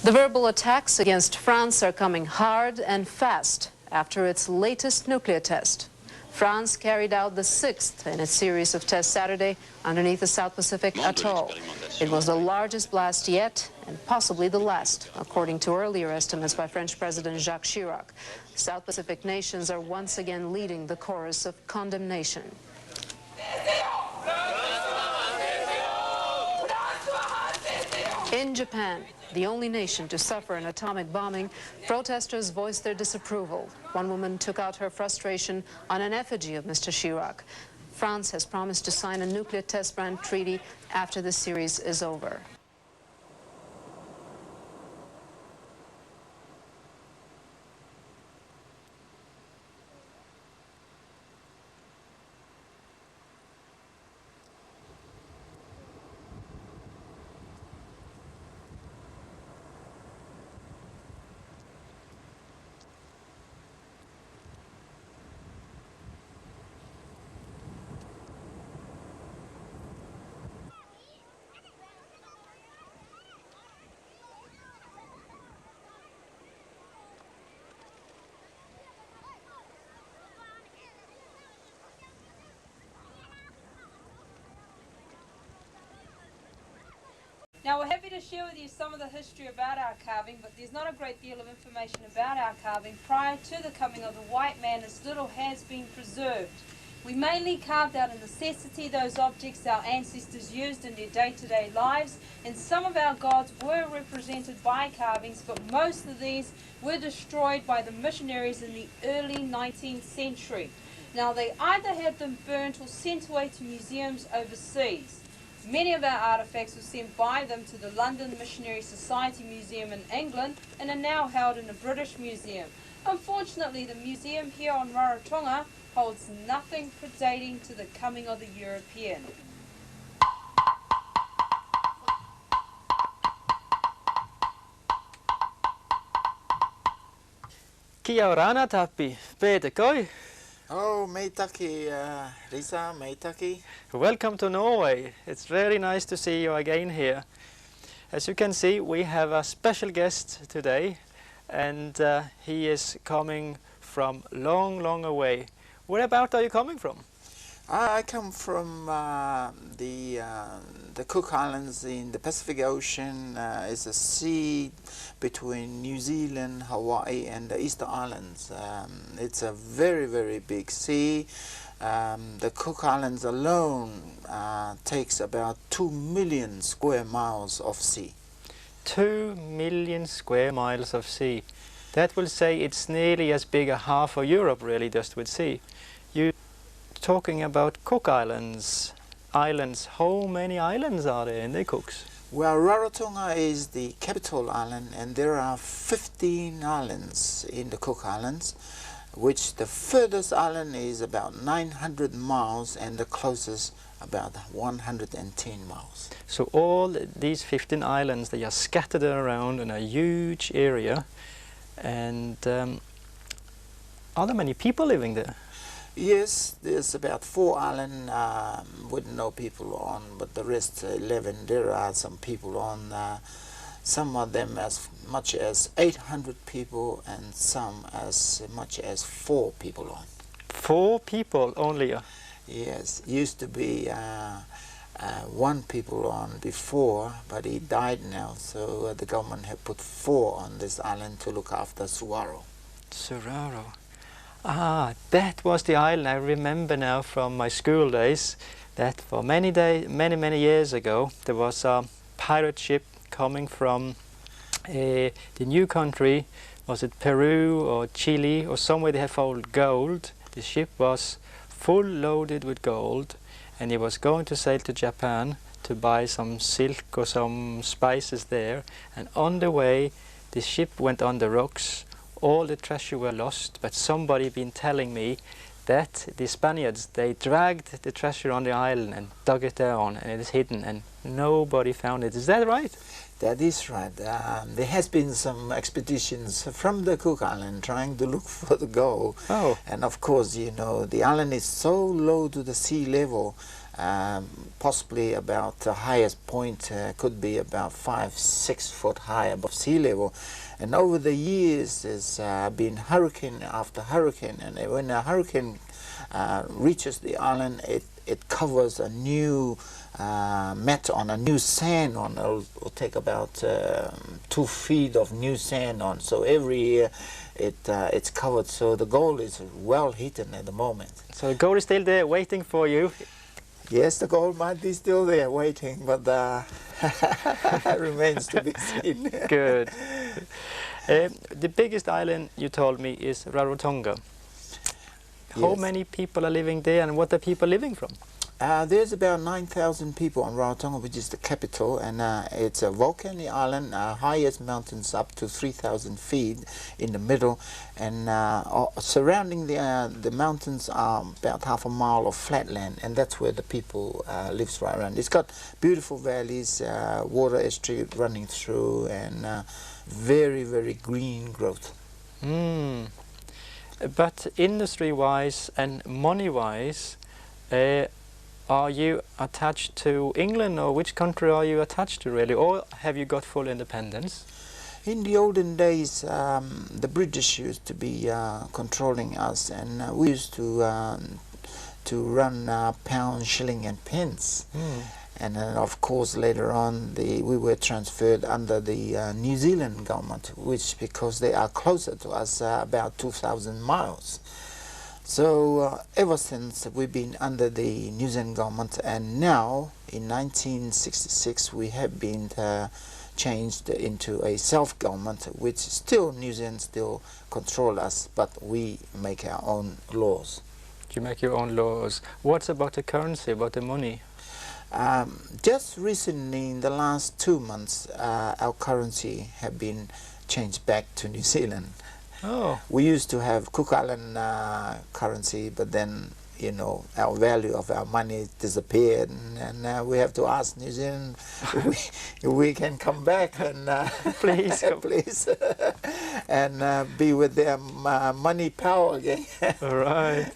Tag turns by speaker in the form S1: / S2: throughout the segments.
S1: The verbal attacks against France are coming hard and fast after its latest nuclear test. France carried out the 6th in its series of tests Saturday underneath the South Pacific atoll. It was the largest blast yet and possibly the last, according to earlier estimates by French President Jacques Chirac. South Pacific nations are once again leading the chorus of condemnation. In Japan, the only nation to suffer an atomic bombing, protesters voiced their disapproval. One woman took out her frustration on an effigy of Mr. Chirac. France has promised to sign a nuclear test ban treaty after the series is over.
S2: Now, we're happy to share with you some of the history about our carving, but there's not a great deal of information about our carving. Prior to the coming of the white man, as little has been preserved. We mainly carved out of necessity those objects our ancestors used in their day-to-day lives, and some of our gods were represented by carvings, but most of these were destroyed by the missionaries in the early 19th century. Now, they either had them burnt or sent away to museums overseas. Many of our artefacts were sent by them to the London Missionary Society Museum in England and are now held in a British museum. Unfortunately, the museum here on Rarotonga holds nothing predating to the coming of the European.
S3: Kia orana tapi, pēta koi.
S4: Oh, meitaki, Risa, meitaki.
S3: Welcome to Norway. It's very nice to see you again here. As you can see, we have a special guest today, and he is coming from long away. Whereabout are you coming from?
S4: I come from the Cook Islands in the Pacific Ocean. It's a sea between New Zealand, Hawaii and the Easter Islands. It's a very big sea. The Cook Islands alone takes about 2 million square miles of sea.
S3: 2 million square miles of sea. That will say it's nearly as big as half of Europe, really, just with sea. You talking about Cook Islands. How many islands are there in the Cooks?
S4: Well, Rarotonga is the capital island, and there are 15 islands in the Cook Islands, which the furthest island is about 900 miles and the closest about 110 miles.
S3: So all these 15 islands, they are scattered around in a huge area. And are there many people living there?
S4: Yes, there's about 4 islands with no people on, but the rest 11 there are some people on. Some of them as much as 800 people, and some as much as 4 people on.
S3: 4 people only?
S4: Yes, used to be 1 people on before, but he died now, so the government have put 4 on this island to look after Suwaro.
S3: Suwaro. Ah, that was the island I remember now from my school days, that for many years ago there was a pirate ship coming from the new country. Was it Peru or Chile or somewhere they have found gold? The ship was full loaded with gold, and it was going to sail to Japan to buy some silk or some spices there, and on the way the ship went on the rocks. All the treasure were lost, but somebody been telling me that the Spaniards, they dragged the treasure on the island and dug it down, and it is hidden and nobody found it. Is that right?
S4: That is right. There has been some expeditions from the Cook Island trying to look for the gold.
S3: Oh.
S4: And of course, you know, the island is so low to the sea level, possibly about the highest point could be about 5-6 foot high above sea level. And over the years there's been hurricane after hurricane, and when a hurricane reaches the island, it covers a new mat on, a new sand on. It'll take about 2 feet of new sand on. So every year it's covered. So the gold is well hidden at the moment.
S3: So the gold is still there waiting for you?
S4: Yes, the gold might be still there waiting, but remains to be seen.
S3: Good. The biggest island, you told me, is Rarotonga. How
S4: Yes.
S3: many people are living there, and what are people living from?
S4: There's about 9,000 people on Rarotonga, which is the capital, and it's a volcanic island. Highest mountains up to 3,000 feet in the middle, and surrounding the mountains are about half a mile of flatland, and that's where the people lives right around. It's got beautiful valleys, water estuary running through, and very, very green growth.
S3: But industry-wise and money-wise, are you attached to England, or which country are you attached to really, or have you got full independence?
S4: In the olden days, the British used to be controlling us, and we used to run pound, shilling and pence. And then of course later on we were transferred under the New Zealand government, which because they are closer to us, about 2,000 miles. So ever since we've been under the New Zealand government, and now in 1966 we have been changed into a self-government, which still New Zealand still control us, but we make our own laws.
S3: You make your own laws. What's about the currency, about the money?
S4: Just recently, in the last 2 months, our currency have been changed back to New Zealand.
S3: Oh.
S4: We used to have Cook Island currency, but then, you know, our value of our money disappeared, and we have to ask New Zealand if we can come back and
S3: Please,
S4: please, and be with their money power again.
S3: Right.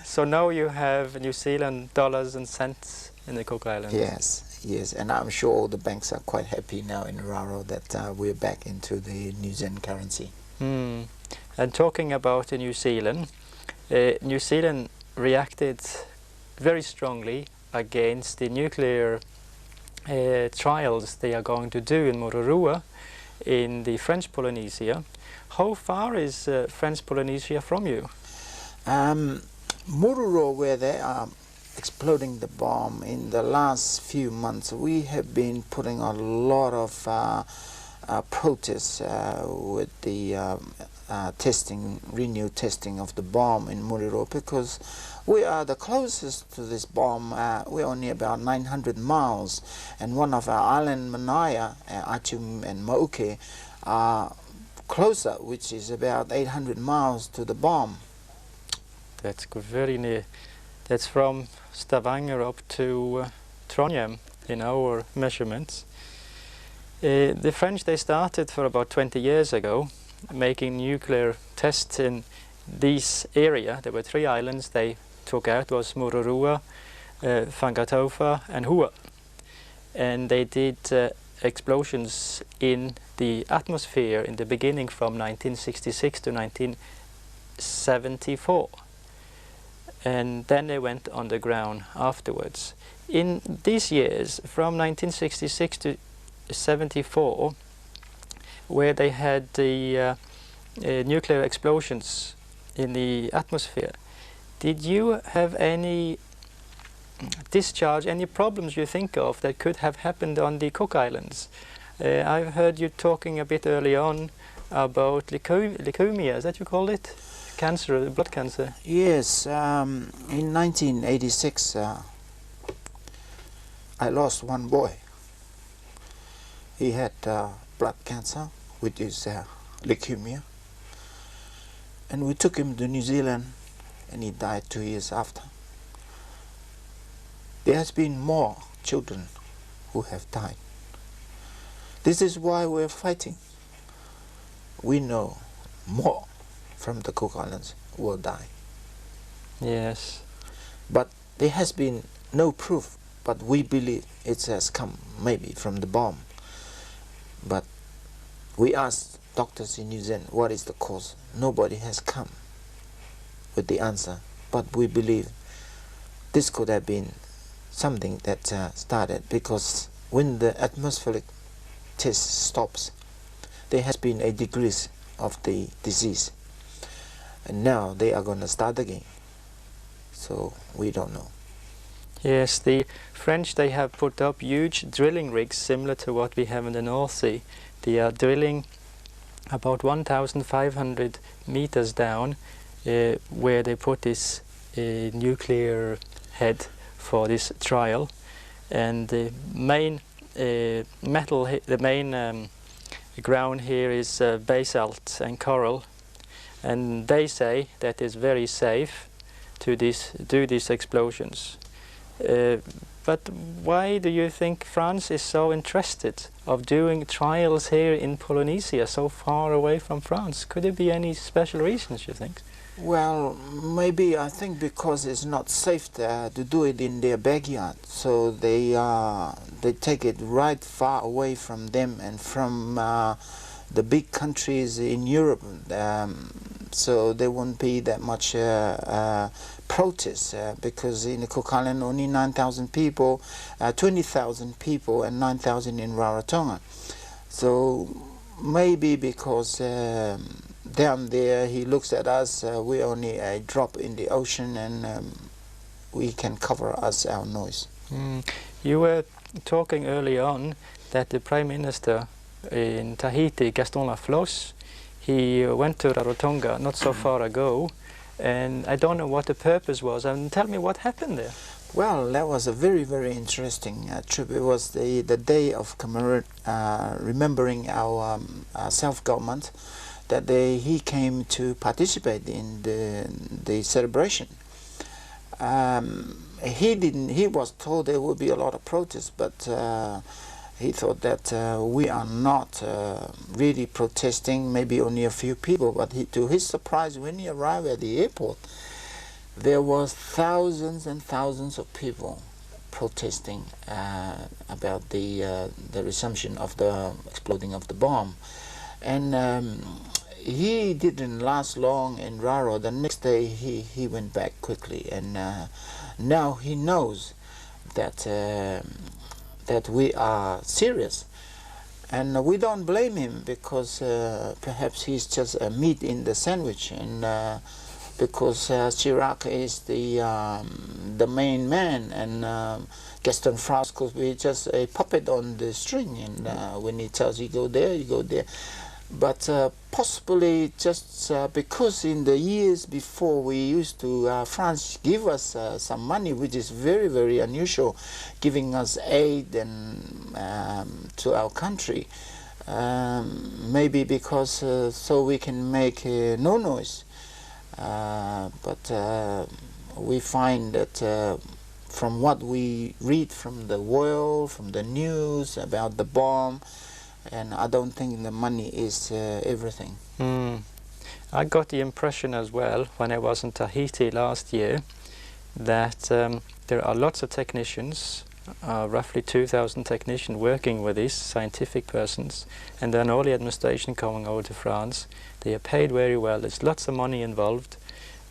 S3: So now you have New Zealand dollars and cents in the Cook Islands.
S4: Yes, yes, and I'm sure all the banks are quite happy now in Raro that we're back into the New Zealand currency.
S3: And talking about New Zealand reacted very strongly against the nuclear trials they are going to do in Mururoa in the French Polynesia. How far is French Polynesia from you?
S4: Mururoa, where they are exploding the bomb, in the last few months we have been putting a lot of protests with the renewed testing of the bomb in Mururoa, because we are the closest to this bomb. We're only about 900 miles, and one of our island, Manaya, Achum and Mauke, are closer, which is about 800 miles to the bomb.
S3: That's very near. That's from Stavanger up to Trondheim in our measurements. The French, they started for about 20 years ago making nuclear tests in this area. There were 3 islands they took out. It was Mururoa, Whangatofa and Hua. And they did explosions in the atmosphere in the beginning from 1966 to 1974. And then they went underground afterwards. In these years, from 1966 to 74, where they had the nuclear explosions in the atmosphere, did you have any discharge, any problems you think of that could have happened on the Cook Islands? I've heard you talking a bit early on about leukemia, is that you called it? Cancer, blood cancer.
S4: Yes, in 1986 I lost one boy. He had blood cancer, which is leukemia, and we took him to New Zealand, and he died 2 years after. There has been more children who have died. This is why we're fighting. We know more from the Cook Islands will die.
S3: Yes.
S4: But there has been no proof, but we believe it has come maybe from the bomb. But we asked doctors in New Zealand what is the cause. Nobody has come with the answer, but we believe this could have been something that started, because when the atmospheric test stops, there has been a decrease of the disease, and now they are going to start again. So we don't know.
S3: Yes, the French, they have put up huge drilling rigs similar to what we have in the North Sea. They are drilling about 1,500 meters down, where they put this nuclear head for this trial, and the main ground here is basalt and coral, and they say that it's very safe to do these explosions. But why do you think France is so interested of doing trials here in Polynesia, so far away from France? Could there be any special reasons, you think?
S4: Well, maybe I think because it's not safe to do it in their backyard, so they take it right far away from them and from the big countries in Europe, so there won't be that much protest, because in the Cook Island only 9,000 people, 20,000 people and 9,000 in Rarotonga. So maybe because down there he looks at us, we're only a drop in the ocean, and we can cover us our noise.
S3: You were talking early on that the Prime Minister in Tahiti, Gaston Laflosse, he went to Rarotonga not so far ago, and I don't know what the purpose was. And tell me what happened there.
S4: Well, that was a very, very interesting trip. It was the day of remembering our self-government, that he came to participate in the celebration. He was told there would be a lot of protests, but he thought that we are not really protesting, maybe only a few people. But to his surprise, when he arrived at the airport, there was thousands and thousands of people protesting about the resumption of the exploding of the bomb. And he didn't last long in Raro. The next day he went back quickly, and now he knows that that we are serious, and we don't blame him, because perhaps he's just a meat in the sandwich, and because Chirac is the main man, and Gaston France could be just a puppet on the string, and when he tells you go there, you go there. But possibly just because in the years before we used to, France give us some money, which is very, very unusual, giving us aid and to our country. Maybe because so we can make no noise. But we find that from what we read from the world, from the news about the bomb, and I don't think the money is everything.
S3: I got the impression as well when I was in Tahiti last year that there are lots of technicians, roughly 2,000 technicians working with these scientific persons, and then all the administration coming over to France. They are paid very well, there's lots of money involved,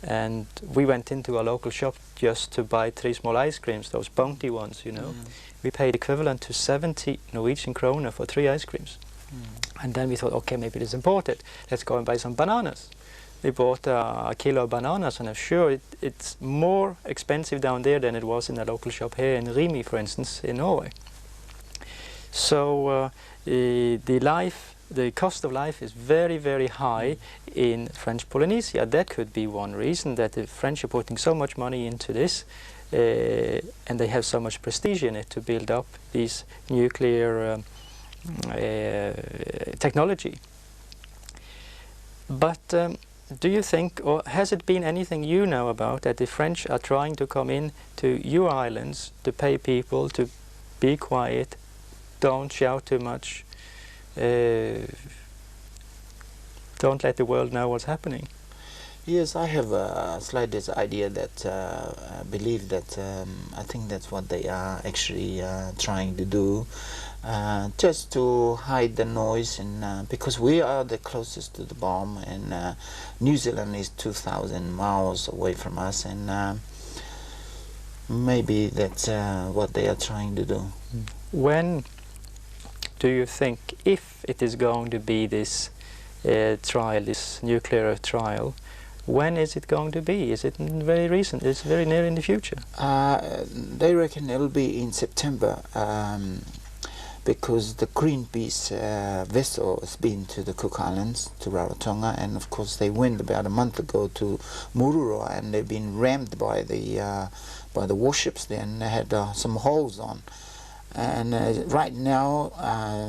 S3: and we went into a local shop just to buy 3 small ice creams, those bounty ones, you know. We paid equivalent to 70 Norwegian kroner for 3 ice creams. And then we thought, okay, maybe it is imported. Let's go and buy some bananas. We bought a kilo of bananas, and I'm sure it's more expensive down there than it was in a local shop here in Rimi, for instance, in Norway. So the cost of life is very, very high in French Polynesia. That could be one reason that the French are putting so much money into this. And they have so much prestige in it to build up these nuclear technology. But do you think, or has it been anything you know about, that the French are trying to come in to your islands to pay people to be quiet, don't shout too much, don't let the world know what's happening?
S4: Yes, I have a slightest idea that believe that I think that's what they are actually trying to do, just to hide the noise, and because we are the closest to the bomb, and New Zealand is 2,000 miles away from us, and maybe that's what they are trying to do.
S3: When do you think, if it is going to be this trial, this nuclear trial, when is it going to be? Is it very recent? Is it very near in the future?
S4: They reckon it'll be in September, because the Greenpeace vessel has been to the Cook Islands, to Rarotonga, and of course they went about a month ago to Mururo, and they've been rammed by the warships there, and they had some holes on. And right now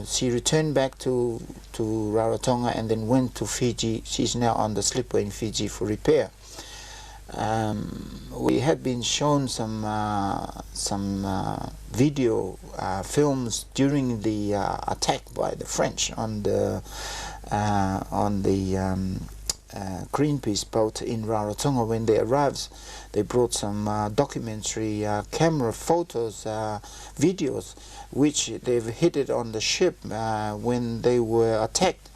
S4: she returned back to Rarotonga and then went to Fiji. She's now on the slipway in Fiji for repair. We had been shown some video films during the attack by the French on the Greenpeace boat in Rarotonga. When they arrived, they brought some documentary camera photos, videos, which they've hid on the ship when they were attacked.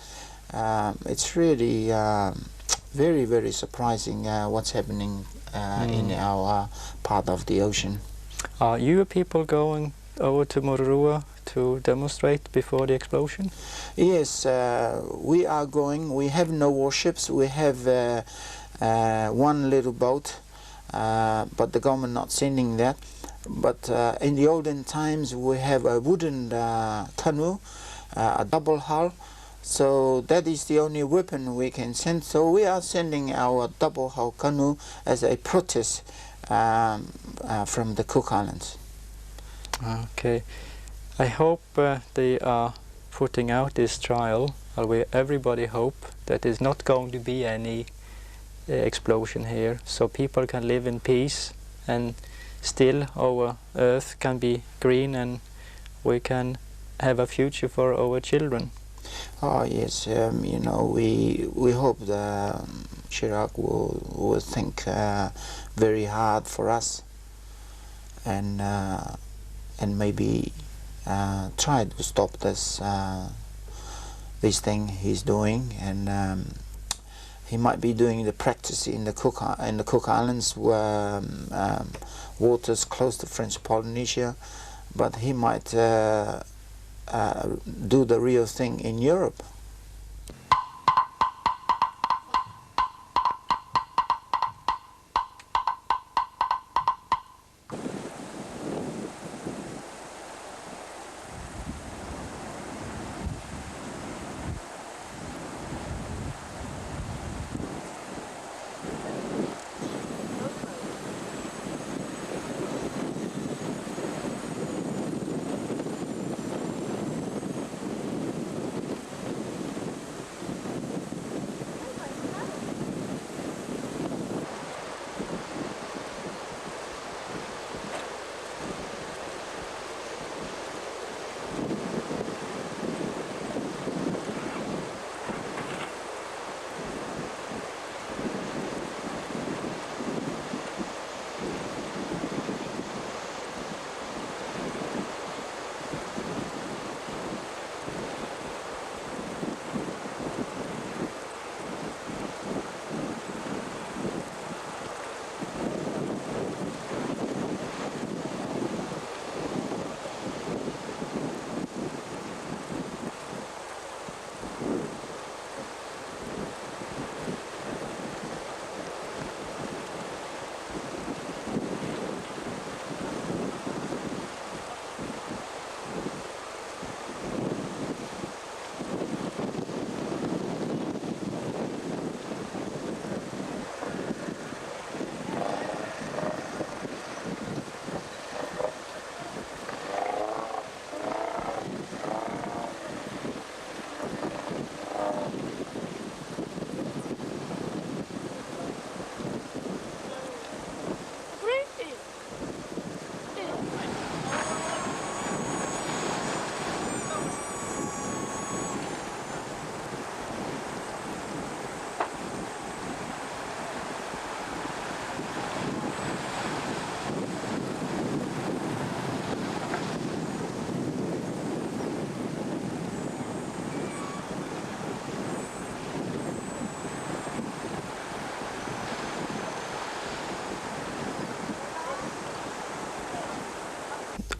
S4: It's really very, very surprising what's happening in our part of the ocean.
S3: Are you people going over to Mururua to demonstrate before the explosion?
S4: Yes, we are going. We have no warships. We have one little boat, but the government not sending that. But in the olden times we have a wooden canoe, a double hull, so that is the only weapon we can send. So we are sending our double hull canoe as a protest from the Cook Islands.
S3: Okay, I hope they are putting out this trial. Everybody hope that there's not going to be any explosion here, so people can live in peace, and still our earth can be green, and we can have a future for our children.
S4: Oh yes, you know, we hope that Chirac will think very hard for us, and maybe try to stop this thing he's doing, and he might be doing the practice in the Cook Islands, where waters close to French Polynesia, but he might do the real thing in Europe.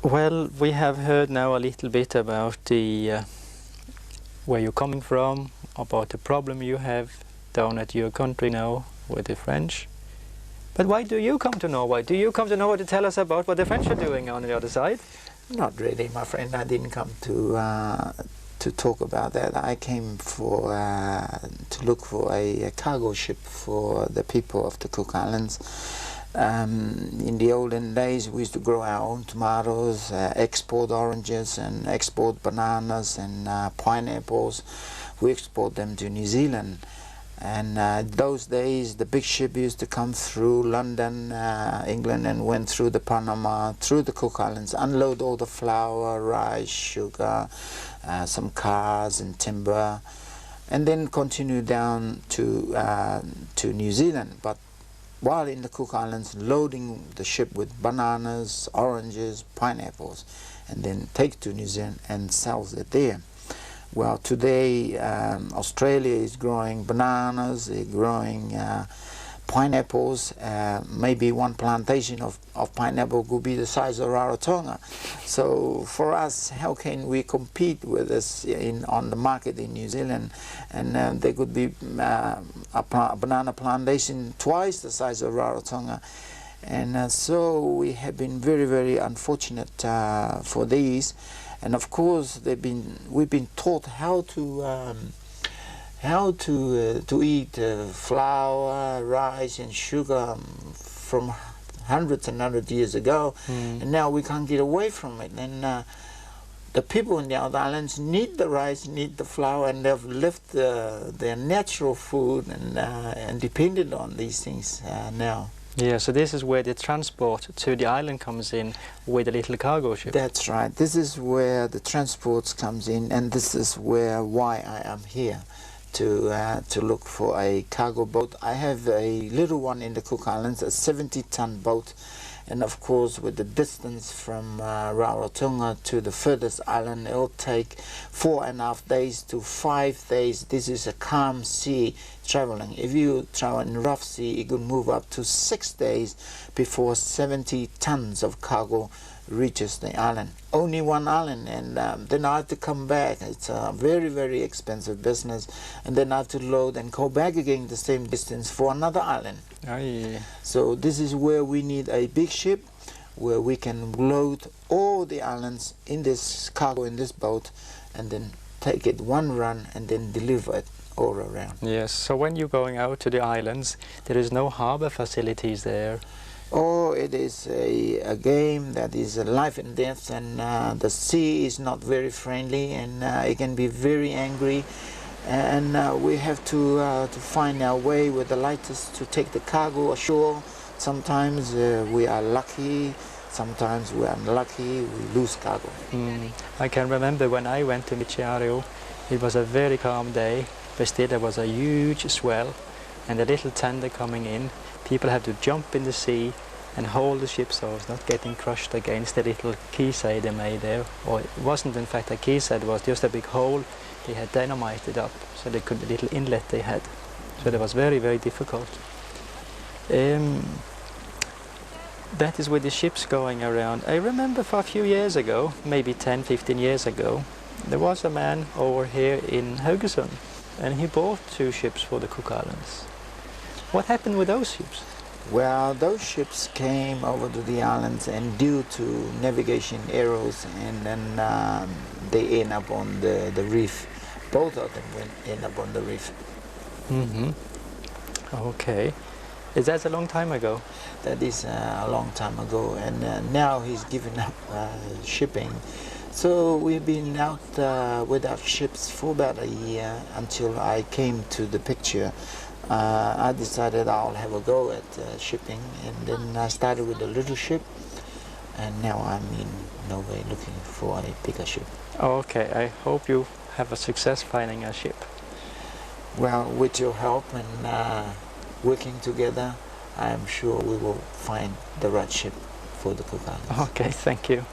S3: Well, we have heard now a little bit about the where you're coming from, about the problem you have down at your country now with the French. But why do you come to Norway? Do you come to Norway to tell us about what the French are doing on the other side?
S4: Not really, my friend. I didn't come to talk about that. I came for to look for a cargo ship for the people of the Cook Islands. In the olden days, we used to grow our own tomatoes, export oranges and export bananas and pineapples. We export them to New Zealand. And those days, the big ship used to come through London, England, and went through the Panama, through the Cook Islands, unload all the flour, rice, sugar, some cars and timber, and then continue down to New Zealand. But while in the Cook Islands, loading the ship with bananas, oranges, pineapples, and then take to New Zealand and sells it there. Well, today Australia is growing bananas, they're growing pineapples. Maybe one plantation of pineapple could be the size of Rarotonga. So for us, how can we compete with this on the market in New Zealand? And there could be a banana plantation twice the size of Rarotonga. And so we have been very, very unfortunate for these. And of course, we've been taught how to eat flour, rice, and sugar from hundreds and hundreds of years ago, and now we can't get away from it. And the people in the other islands need the rice, need the flour, and they've left their natural food and depended on these things now.
S3: Yeah, so this is where the transport to the island comes in with a little cargo ship.
S4: That's right. This is where the transport comes in, and this is why I am here to look for a cargo boat. I have a little one in the Cook Islands, a 70-ton boat, and of course with the distance from Rarotonga to the furthest island, it'll take 4.5 days to 5 days. This is a calm sea traveling. If you travel in rough sea, it could move up to 6 days before 70 tons of cargo reaches the island. Only one island, and then I have to come back. It's a very, very expensive business, and then I have to load and go back again the same distance for another island.
S3: Oh, yeah.
S4: So this is where we need a big ship where we can load all the islands in this cargo, in this boat, and then take it one run and then deliver it all around.
S3: Yes, so when you're going out to the islands, there is no harbor facilities there.
S4: Oh, it is a game that is a life and death, and the sea is not very friendly, and it can be very angry, and we have to find our way with the lightest to take the cargo ashore. Sometimes we are lucky, sometimes we are unlucky, we lose cargo.
S3: I can remember when I went to Michiario, it was a very calm day, but still there was a huge swell and a little tender coming in. People had to jump in the sea and hold the ship so it's not getting crushed against the little quayside they made there. Or it wasn't in fact a quayside, it was just a big hole they had dynamited up, so they could, the little inlet they had. So that was very, very difficult. That is with the ships going around. I remember for a few years ago, maybe 10, 15 years ago, there was a man over here in Haugesund, and he bought 2 ships for the Cook Islands. What happened with those ships?
S4: Well, those ships came over to the islands, and due to navigation errors, and then they end up on the reef. Both of them end up on the reef.
S3: Okay. Is that a long time ago?
S4: That is a long time ago, and now he's given up shipping. So we've been out without ships for about a year until I came to the picture. I decided I'll have a go at shipping, and then I started with a little ship, and now I'm in Norway looking for a bigger ship.
S3: Okay, I hope you have a success finding a ship.
S4: Well, with your help and working together, I'm sure we will find the right ship for the Cook Islands.
S3: Okay, thank you.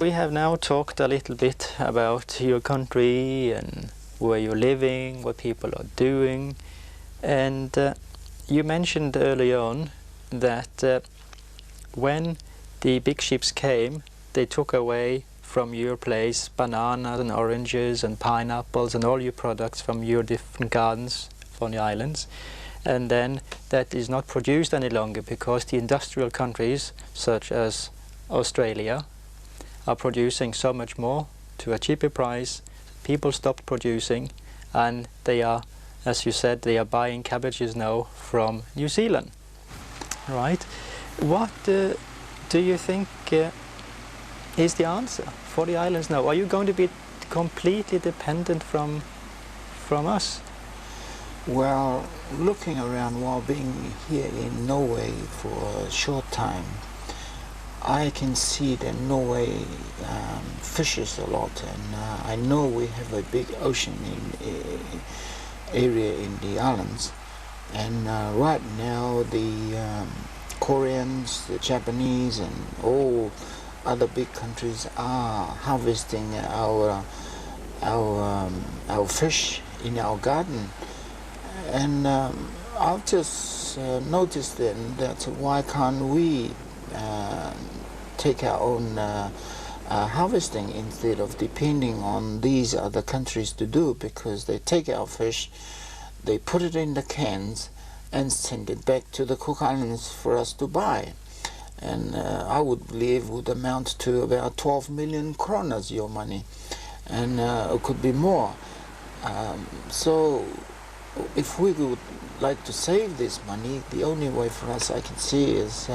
S3: We have now talked a little bit about your country and where you're living, what people are doing, and you mentioned early on that when the big ships came, they took away from your place bananas and oranges and pineapples and all your products from your different gardens on the islands, and then that is not produced any longer because the industrial countries such as Australia are producing so much more to a cheaper price. People stopped producing, and they are, as you said, they are buying cabbages now from New Zealand. Right? What do you think is the answer for the islands now? Are you going to be completely dependent from us?
S4: Well, looking around while being here in Norway for a short time, I can see that Norway fishes a lot, and I know we have a big ocean area in the islands, and right now the Koreans, the Japanese, and all other big countries are harvesting our fish in our garden, and I've just noticed then that why can't we take our own harvesting instead of depending on these other countries to do, because they take our fish, they put it in the cans and send it back to the Cook Islands for us to buy. And I would believe would amount to about 12 million kronas, your money, and it could be more. So if we would like to save this money, the only way for us I can see is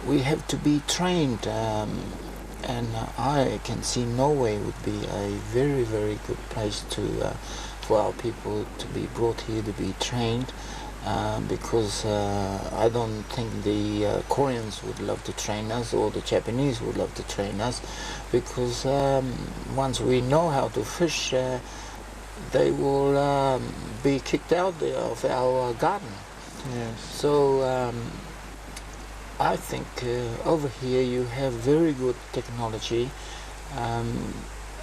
S4: we have to be trained, and I can see Norway would be a very, very good place for our people to be brought here to be trained, because I don't think the Koreans would love to train us, or the Japanese would love to train us, because once we know how to fish, they will be kicked out of our garden.
S3: Yes.
S4: So I think over here you have very good technology,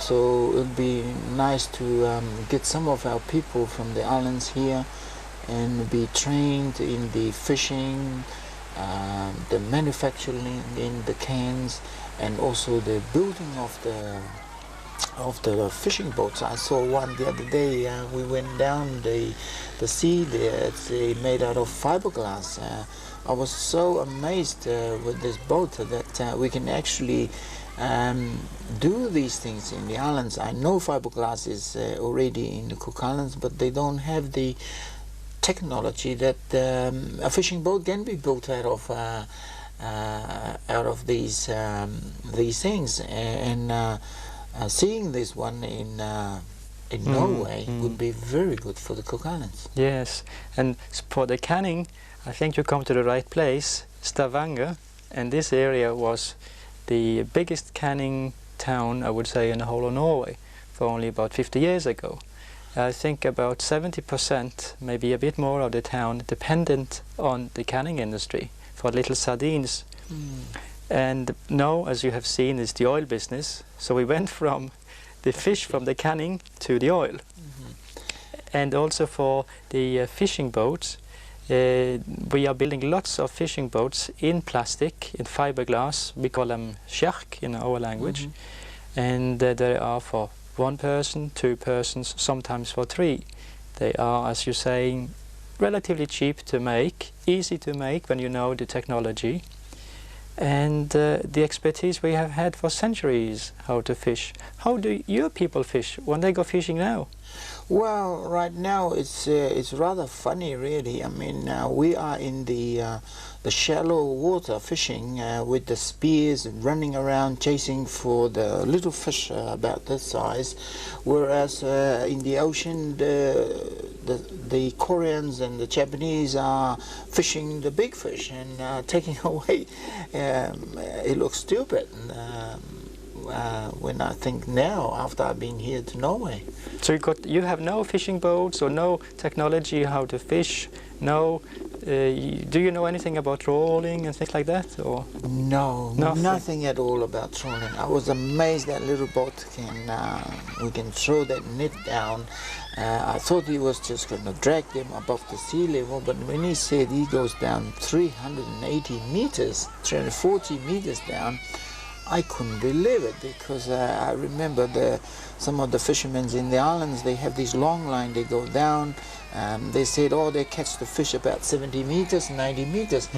S4: so it would be nice to get some of our people from the islands here and be trained in the fishing, the manufacturing in the cans, and also the building of the fishing boats. I saw one the other day. We went down the sea there. It's made out of fiberglass. I was so amazed with this boat that we can actually do these things in the islands. I know fiberglass is already in the Cook Islands, but they don't have the technology that a fishing boat can be built out of these things. And seeing this one in Norway would be very good for the Cook Islands.
S3: Yes, and for the canning, I think you come to the right place. Stavanger, and this area was the biggest canning town, I would say, in the whole of Norway for only about 50 years ago. I think about 70%, maybe a bit more of the town, dependent on the canning industry for little sardines. And now, as you have seen, is the oil business. So we went from the fish from the canning to the oil. And also for the fishing boats, we are building lots of fishing boats in plastic, in fiberglass. We call them sjark in our language. And they are for 1 person, 2 persons, sometimes for 3. They are, as you're saying, relatively cheap to make, easy to make when you know the technology. And the expertise we have had for centuries how to fish. How do your people fish when they go fishing now?
S4: Well, right now it's rather funny, really. I mean, we are in the shallow water fishing with the spears and running around chasing for the little fish about this size, whereas in the ocean the Koreans and the Japanese are fishing the big fish and taking away. It looks stupid. When I think now, after I've been here to Norway.
S3: So you have no fishing boats or no technology how to fish, no do you know anything about trawling and things like that, or?
S4: No, nothing at all about trawling. I was amazed that little boat we can throw that net down. I thought he was just going to drag them above the sea level, but when he said he goes down 380 meters, 340 meters down, I couldn't believe it, because I remember some of the fishermen in the islands, they have this long line, they go down, they said, oh, they catch the fish about 70 meters, 90 meters,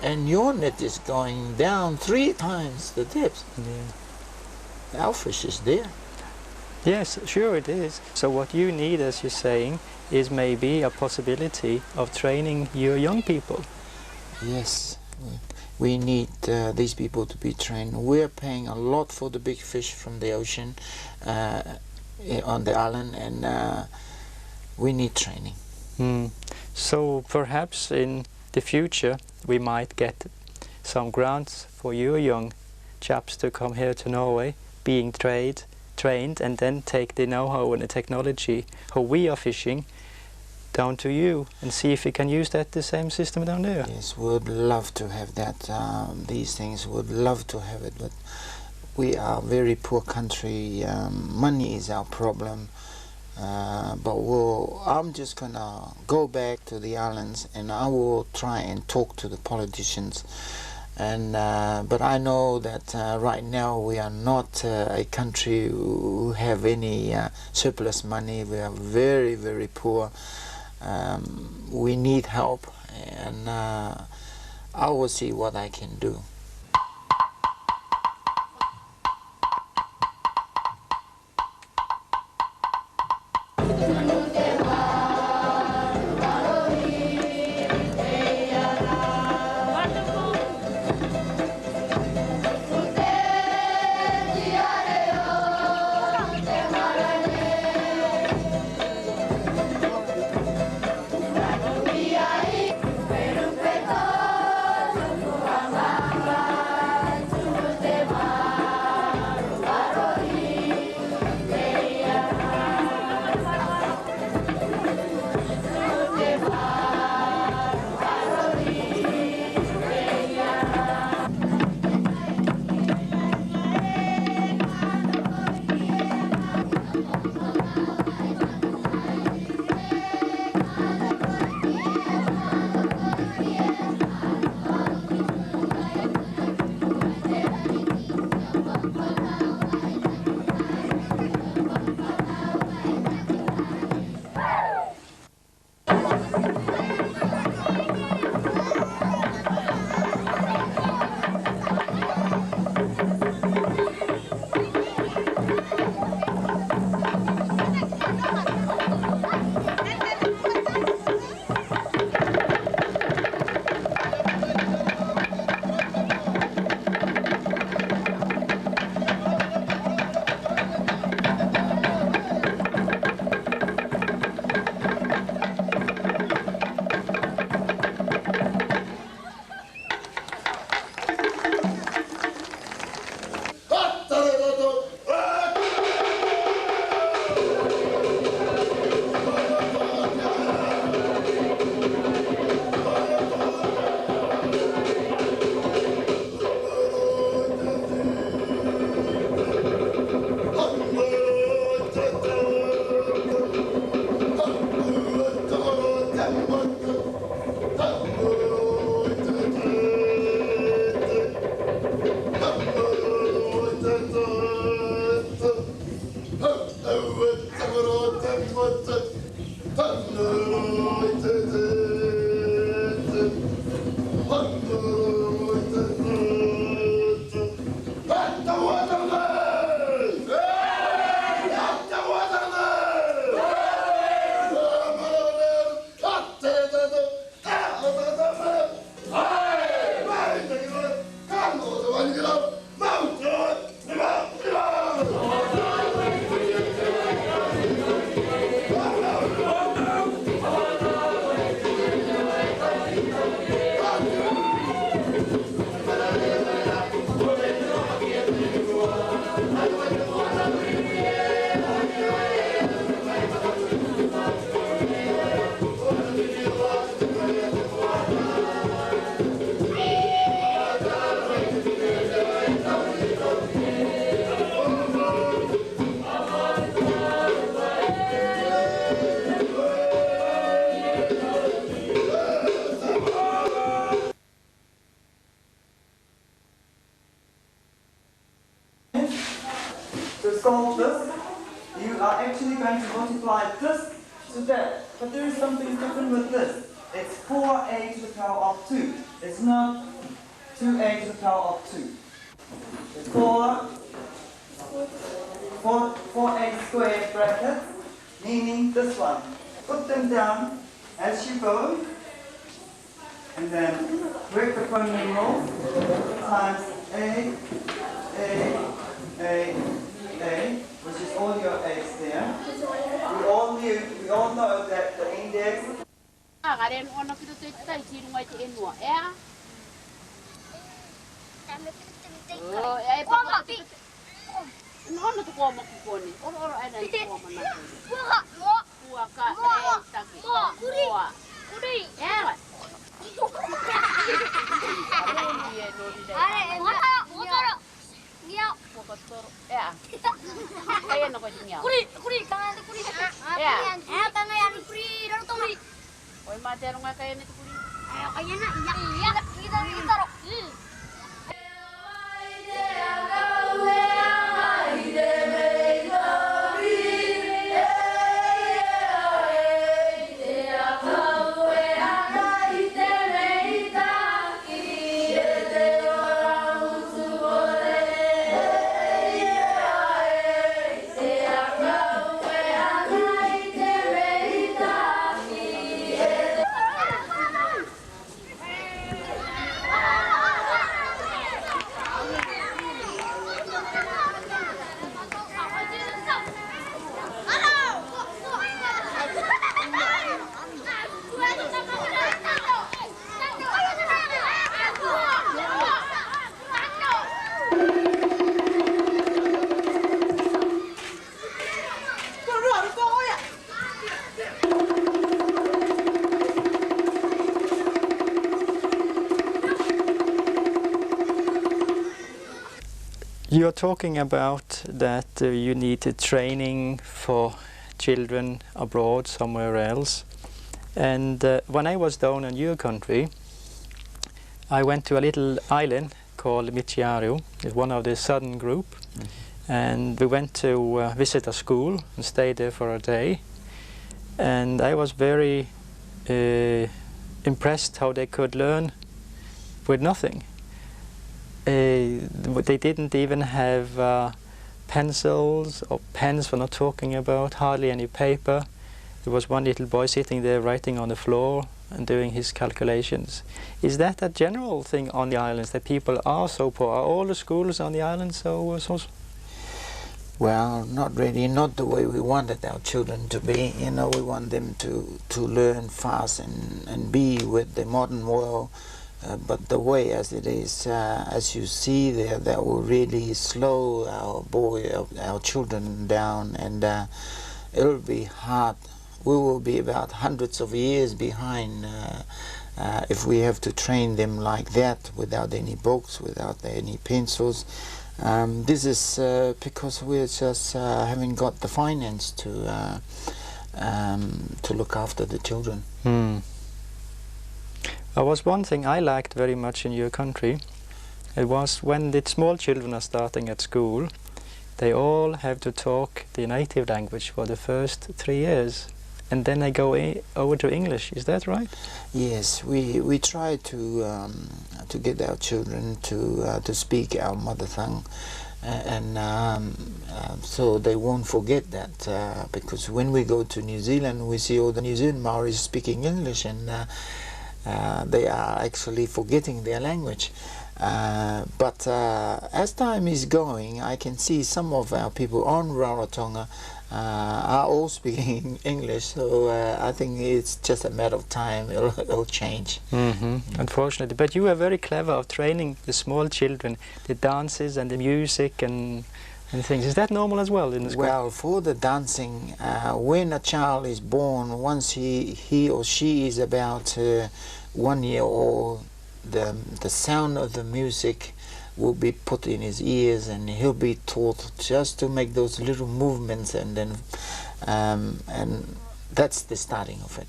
S4: and your net is going down 3 times the depth. Yeah. Our fish is there.
S3: Yes, sure it is. So what you need, as you're saying, is maybe a possibility of training your young people.
S4: Yes. We need these people to be trained. We're paying a lot for the big fish from the ocean on the island, and we need training.
S3: So perhaps in the future we might get some grants for your young chaps to come here to Norway, being trained, and then take the know-how and the technology how we are fishing down to you, and see if we can use the same system down there.
S4: Yes, we would love to have that. These things, would love to have it, but we are a very poor country. Money is our problem. But I'm just gonna go back to the islands, and I will try and talk to the politicians. And but I know that right now we are not a country who have any surplus money. We are very, very poor. We need help, and I will see what I can do.
S5: going to multiply this to that. But there is something different with this. It's 4a to the power of 2. It's not 2a to the power of 2. It's 4a squared brackets, meaning this one. Put them down as you go, and then work the phone numerals times a, which is all your a's there. We all know that the index.
S3: You're talking about that you need training for children abroad, somewhere else. And when I was down in your country, I went to a little island called Michiaru. It's one of the southern group. And we went to visit a school and stayed there for a day. And I was very impressed how they could learn with nothing. They didn't even have pencils or pens, we're not talking about, hardly any paper. There was one little boy sitting there writing on the floor and doing his calculations. Is that a general thing on the islands, that people are so poor? Are all the schools on the islands so?
S4: Well, not really, not the way we wanted our children to be. You know, we want them to learn fast and be with the modern world. But the way as it is, as you see there, that will really slow our children down, and it will be hard. We will be about hundreds of years behind if we have to train them like that, without any books, without any pencils. This is because we just haven't got the finance to look after the children.
S3: There was one thing I liked very much in your country. It was when the small children are starting at school, they all have to talk the native language for the first 3 years, and then they go over to English. Is that right?
S4: Yes, we try to get our children to speak our mother tongue, and so they won't forget that. Because when we go to New Zealand, we see all the New Zealand Maoris speaking English, and they are actually forgetting their language. But as time is going, I can see some of our people on Rarotonga are all speaking English, so I think it's just a matter of time. It'll change.
S3: Unfortunately, but you are very clever of training the small children, the dances and the music and things. Is that normal as well in the school?
S4: Well, for the dancing, when a child is born, once he or she is about 1 year old, the sound of the music will be put in his ears, and he'll be taught just to make those little movements, and then and that's the starting of it.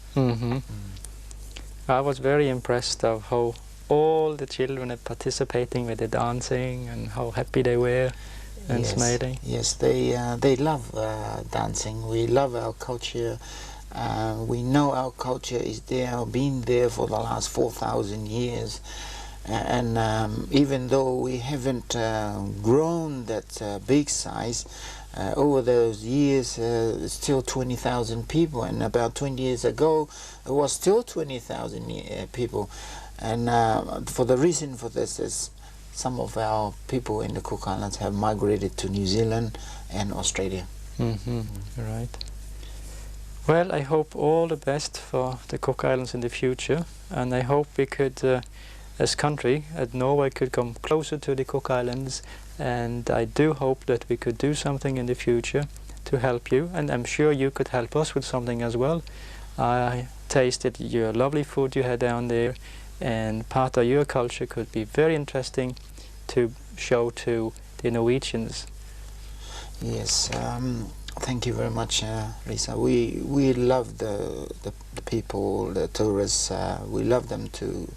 S3: I was very impressed of how all the children are participating with the dancing and how happy they were. and
S4: yes,
S3: smiling.
S4: Yes, they love dancing. We love our culture. We know our culture is there, been there for the last 4,000 years. And even though we haven't grown that big size, over those years, still 20,000 people, and about 20 years ago, it was still 20,000 people. And for the reason for this is some of our people in the Cook Islands have migrated to New Zealand and Australia.
S3: Right. Well, I hope all the best for the Cook Islands in the future, and I hope we could, as country, Norway could come closer to the Cook Islands, and I do hope that we could do something in the future to help you, and I'm sure you could help us with something as well. I tasted your lovely food you had down there, and part of your culture could be very interesting to show to the Norwegians.
S4: Yes, thank you very much, Lisa. We love the people, the tourists. We love them to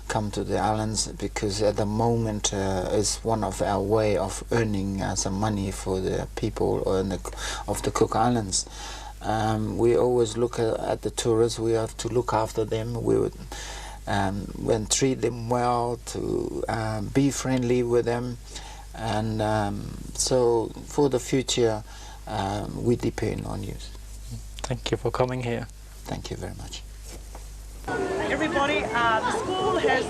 S4: come to the islands because at the moment it's one of our way of earning some money for the people of the Cook Islands. We always look at the tourists. We have to look after them. We would and treat them well, to be friendly with them, and so for the future we depend on you.
S3: Thank you for coming here.
S4: Thank you very much.
S6: Everybody, the school is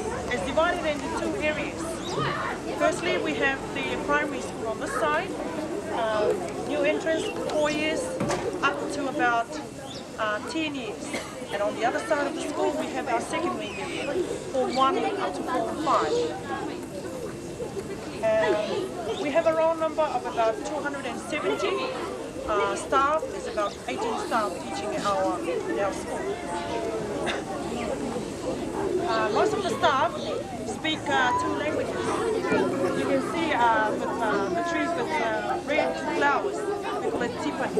S6: divided into two areas. Firstly, we have the primary school on this side, new entrance 4 years up to about 10 years. And on the other side of the school, we have our secondary area, Form 1 up to Form 5. We have a roll number of about 270 staff. There's about 18 staff teaching in our school. Most of the staff speak 2 languages. You can see the trees with red flowers. We call it tipen.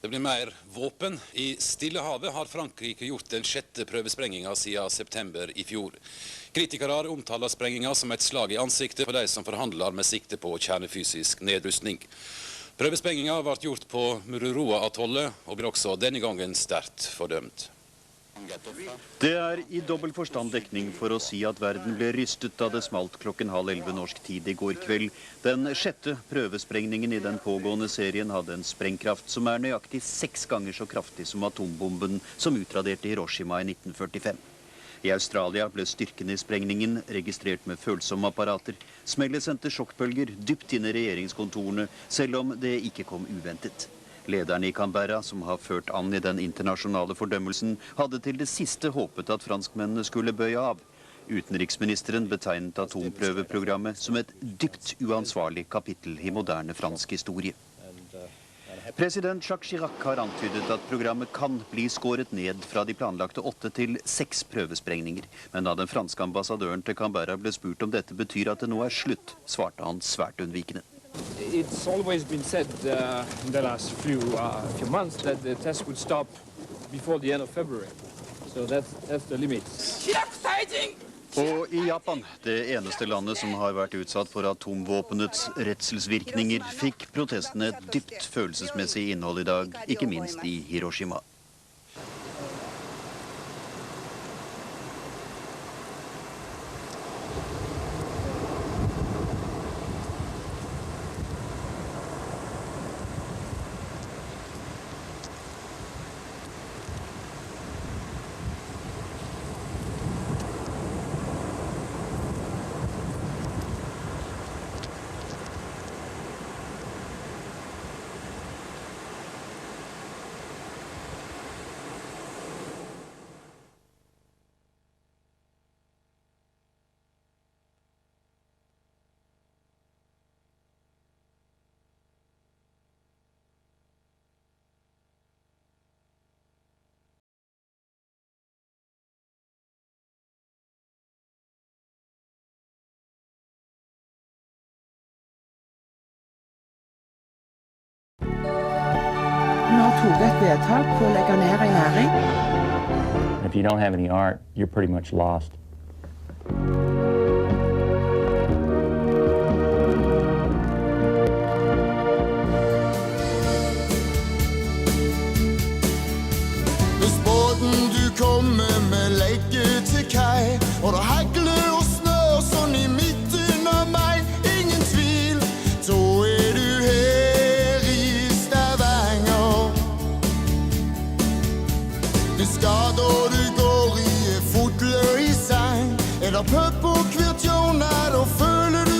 S7: Det blir mer våpen. I Stillehavet har Frankrike gjort den 6. prøvesprenginga siden september i fjor. Kritikere omtaler sprenginga som et slag i ansiktet for de som forhandler med sikte på kjernefysisk nedrustning. Prøvesprenginga ble gjort på Mururoa-atollet og blir også denne gangen sterkt fordømt.
S8: Det I dobbelt forstand dekning for å si at verden ble rystet da det smalt klokken 10:30 norsk tid I går kveld. Den 6. prøvesprengningen I den pågående serien hadde en sprengkraft som nøyaktig 6 ganger så kraftig som atombomben som utraderte Hiroshima I 1945. I Australia ble styrken I sprengningen registrert med følsomme apparater. Smellet sendte sjokkbølger dypt inn I regjeringskontorene, selv om det ikke kom uventet. Lederen I Canberra, som har ført an I den internasjonale fordømmelsen, hadde til det siste håpet at franskmennene skulle bøye av. Utenriksministeren betegnet atomprøveprogrammet som et dypt uansvarlig kapittel I moderne fransk historie. President Jacques Chirac har antydet at programmet kan bli skåret ned fra de planlagte 8 til 6 prøvesprengninger. Men da den franske ambassadøren til Canberra ble spurt om dette betyr at det nå slutt, svarte han svært unnvikende.
S9: It's always been said in the last few months that the test would stop before the end of February. So that's the limit.
S8: Og I Japan, det eneste landet som har vært utsatt for atomvåpenets redselsvirkninger, fikk protestene et dypt følelsesmessig innhold I dag, ikke minst I Hiroshima.
S10: Nå tog et vedtak på å legge ned en næring.
S11: If you don't have any art, you're pretty much lost.
S12: Hvis båten du kommer med legger til kai, og det hagler og snør sånn I midt under meg, ingen tvil, så du her I Stavanger. Det skader du går I fotløy I sang, det pøp på hvert hjørne, da føler du